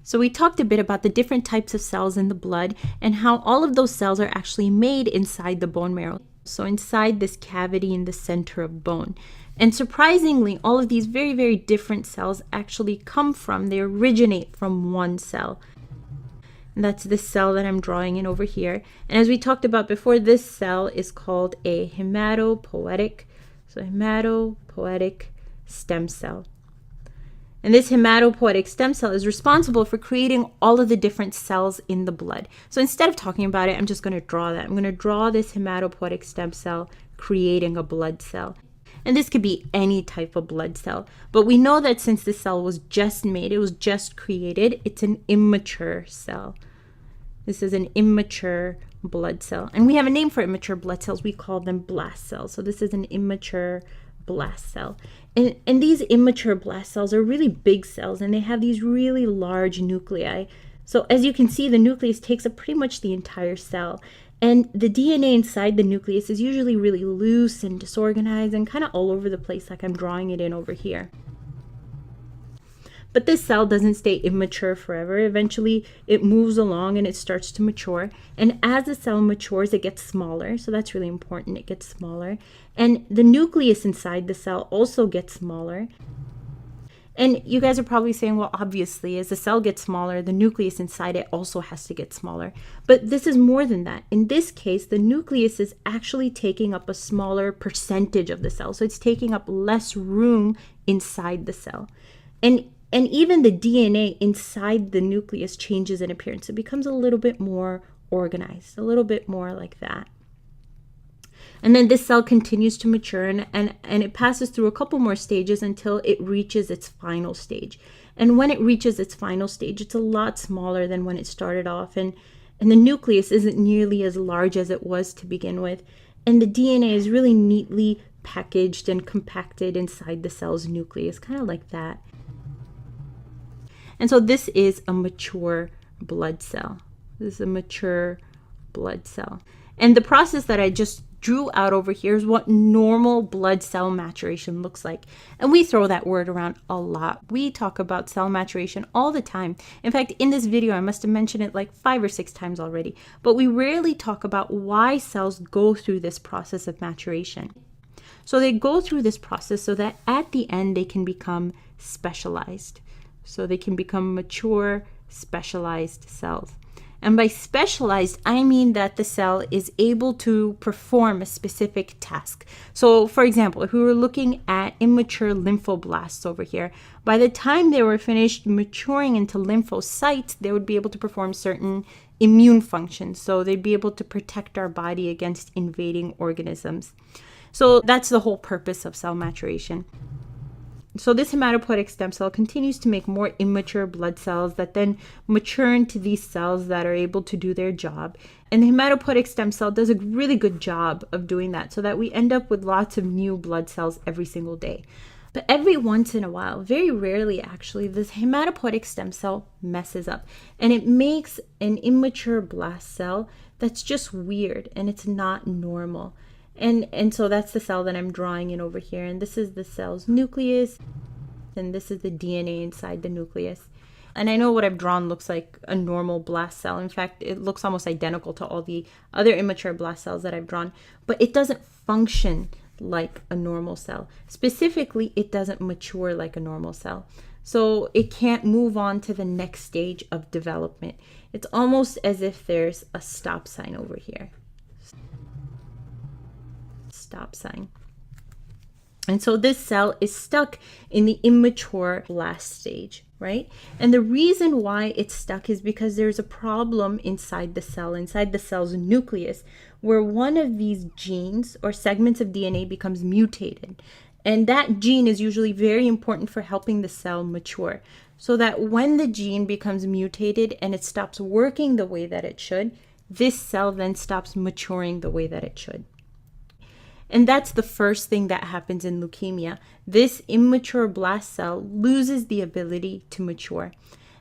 So we talked a bit about the different types of cells in the blood and how all of those cells are actually made inside the bone marrow. So inside this cavity in the center of bone. And surprisingly, all of these very, very different cells actually they originate from one cell. And that's this cell that I'm drawing in over here. And as we talked about before, this cell is called a hematopoietic stem cell. And this hematopoietic stem cell is responsible for creating all of the different cells in the blood. So instead of talking about it, I'm just going to draw that. I'm going to draw this hematopoietic stem cell creating a blood cell. And this could be any type of blood cell. But we know that since this cell was just made, it was just created, it's an immature cell. This is an immature blood cell. And we have a name for immature blood cells. We call them blast cells. So this is an immature blast cell. And these immature blast cells are really big cells, and they have these really large nuclei. So as you can see, the nucleus takes up pretty much the entire cell. And the DNA inside the nucleus is usually really loose and disorganized and kind of all over the place, like I'm drawing it in over here. But this cell doesn't stay immature forever. Eventually, it moves along and it starts to mature. And as the cell matures, it gets smaller. So that's really important. It gets smaller. And the nucleus inside the cell also gets smaller. And you guys are probably saying, well, obviously, as the cell gets smaller, the nucleus inside it also has to get smaller. But this is more than that. In this case, the nucleus is actually taking up a smaller percentage of the cell. So it's taking up less room inside the cell. And even the DNA inside the nucleus changes in appearance. It becomes a little bit more organized, a little bit more like that. And then this cell continues to mature and it passes through a couple more stages until it reaches its final stage. And when it reaches its final stage, it's a lot smaller than when it started off. And the nucleus isn't nearly as large as it was to begin with. And the DNA is really neatly packaged and compacted inside the cell's nucleus, kind of like that. And so this is a mature blood cell. This is a mature blood cell. And the process that I just drew out over here is what normal blood cell maturation looks like. And we throw that word around a lot. We talk about cell maturation all the time. In fact, in this video, I must have mentioned it like 5 or 6 times already. But we rarely talk about why cells go through this process of maturation. So they go through this process so that at the end, they can become specialized. So they can become mature, specialized cells. And by specialized, I mean that the cell is able to perform a specific task. So for example, if we were looking at immature lymphoblasts over here, by the time they were finished maturing into lymphocytes, they would be able to perform certain immune functions. So they'd be able to protect our body against invading organisms. So that's the whole purpose of cell maturation. So this hematopoietic stem cell continues to make more immature blood cells that then mature into these cells that are able to do their job. And the hematopoietic stem cell does a really good job of doing that so that we end up with lots of new blood cells every single day. But every once in a while, very rarely actually, this hematopoietic stem cell messes up and it makes an immature blast cell that's just weird and it's not normal. And so that's the cell that I'm drawing in over here. And this is the cell's nucleus. And this is the DNA inside the nucleus. And I know what I've drawn looks like a normal blast cell. In fact, it looks almost identical to all the other immature blast cells that I've drawn. But it doesn't function like a normal cell. Specifically, it doesn't mature like a normal cell. So it can't move on to the next stage of development. It's almost as if there's a stop sign over here. Stop sign. And so this cell is stuck in the immature blast stage, right? And the reason why it's stuck is because there's a problem inside the cell's nucleus, where one of these genes or segments of DNA becomes mutated. And that gene is usually very important for helping the cell mature. So that when the gene becomes mutated and it stops working the way that it should, this cell then stops maturing the way that it should. And that's the first thing that happens in leukemia. This immature blast cell loses the ability to mature.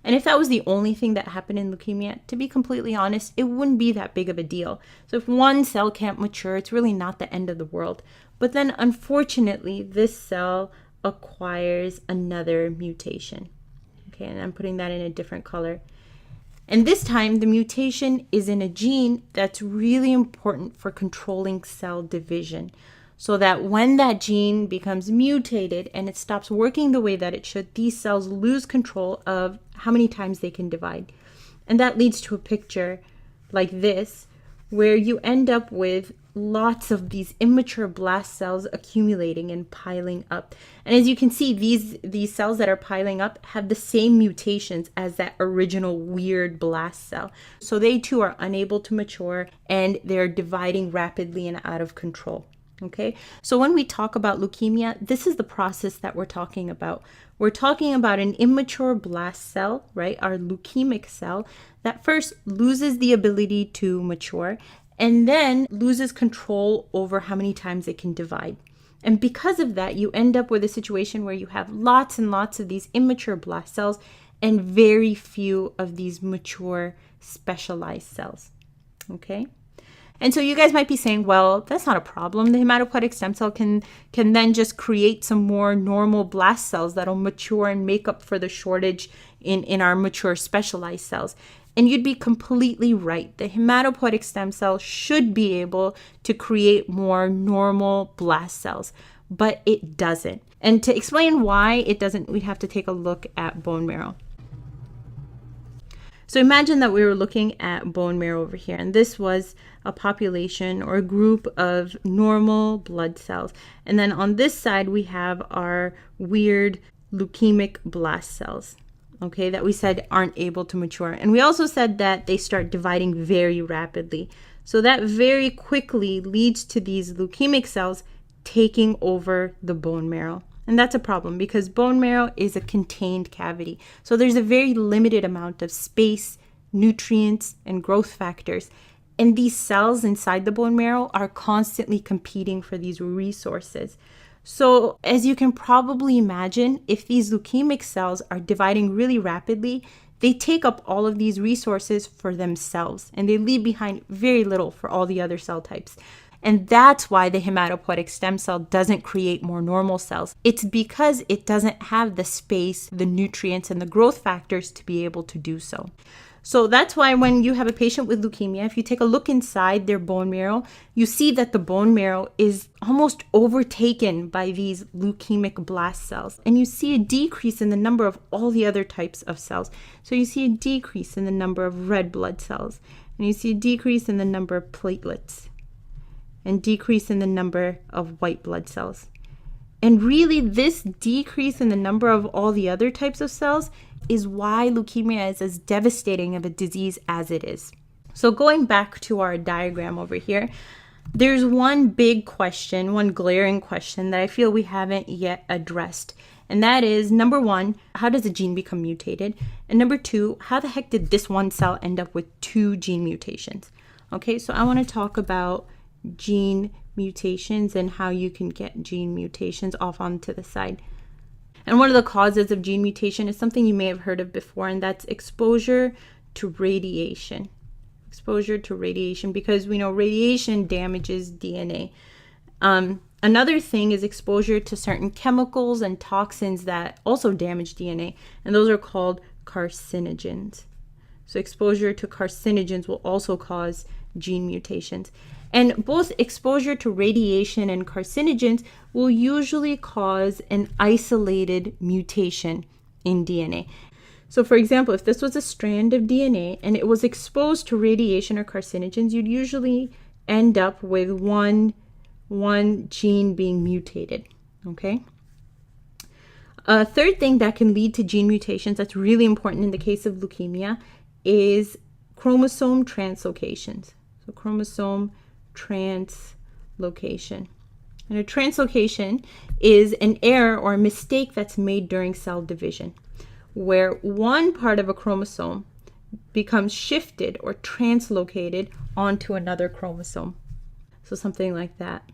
And if that was the only thing that happened in leukemia, to be completely honest, it wouldn't be that big of a deal. So if one cell can't mature, it's really not the end of the world. But then unfortunately, this cell acquires another mutation. Okay, and I'm putting that in a different color. And this time, the mutation is in a gene that's really important for controlling cell division. So that when that gene becomes mutated and it stops working the way that it should, these cells lose control of how many times they can divide. And that leads to a picture like this, where you end up with lots of these immature blast cells accumulating and piling up. And as you can see, these cells that are piling up have the same mutations as that original weird blast cell. So they too are unable to mature, and they're dividing rapidly and out of control. Okay, so when we talk about leukemia, this is the process that we're talking about. We're talking about an immature blast cell, right? Our leukemic cell that first loses the ability to mature and then loses control over how many times it can divide. And because of that, you end up with a situation where you have lots and lots of these immature blast cells and very few of these mature specialized cells. Okay? And so you guys might be saying, well, that's not a problem. The hematopoietic stem cell can then just create some more normal blast cells that'll mature and make up for the shortage in our mature specialized cells. And you'd be completely right. The hematopoietic stem cell should be able to create more normal blast cells, but it doesn't. And to explain why it doesn't, we'd have to take a look at bone marrow. So imagine that we were looking at bone marrow over here, and this was a population or a group of normal blood cells. And then on this side, we have our weird leukemic blast cells, okay, that we said aren't able to mature. And we also said that they start dividing very rapidly. So that very quickly leads to these leukemic cells taking over the bone marrow. And that's a problem because bone marrow is a contained cavity. So there's a very limited amount of space, nutrients, and growth factors. And these cells inside the bone marrow are constantly competing for these resources. So as you can probably imagine, if these leukemic cells are dividing really rapidly, they take up all of these resources for themselves, and they leave behind very little for all the other cell types. And that's why the hematopoietic stem cell doesn't create more normal cells. It's because it doesn't have the space, the nutrients, and the growth factors to be able to do so. So that's why when you have a patient with leukemia, if you take a look inside their bone marrow, you see that the bone marrow is almost overtaken by these leukemic blast cells. And you see a decrease in the number of all the other types of cells. So you see a decrease in the number of red blood cells, and you see a decrease in the number of platelets, and decrease in the number of white blood cells. And really, this decrease in the number of all the other types of cells is why leukemia is as devastating of a disease as it is. So going back to our diagram over here, there's one big question, one glaring question that I feel we haven't yet addressed. And that is, number one, how does a gene become mutated? And number two, how the heck did this one cell end up with two gene mutations? Okay, so I want to talk about gene mutations and how you can get gene mutations off onto the side. And one of the causes of gene mutation is something you may have heard of before, and that's exposure to radiation. Exposure to radiation, because we know radiation damages DNA. Another thing is exposure to certain chemicals and toxins that also damage DNA, and those are called carcinogens. So exposure to carcinogens will also cause gene mutations. And both exposure to radiation and carcinogens will usually cause an isolated mutation in DNA. So for example, if this was a strand of DNA and it was exposed to radiation or carcinogens, you'd usually end up with one gene being mutated, okay? A third thing that can lead to gene mutations that's really important in the case of leukemia is chromosome translocations. So chromosome translocation. And a translocation is an error or a mistake that's made during cell division, where one part of a chromosome becomes shifted or translocated onto another chromosome. So something like that.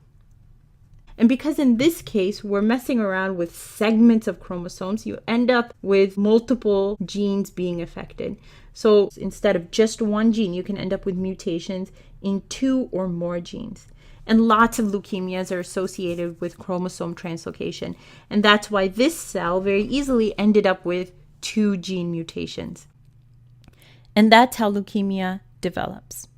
And because in this case, we're messing around with segments of chromosomes, you end up with multiple genes being affected. So instead of just one gene, you can end up with mutations in two or more genes. And lots of leukemias are associated with chromosome translocation. And that's why this cell very easily ended up with 2 gene mutations. And that's how leukemia develops.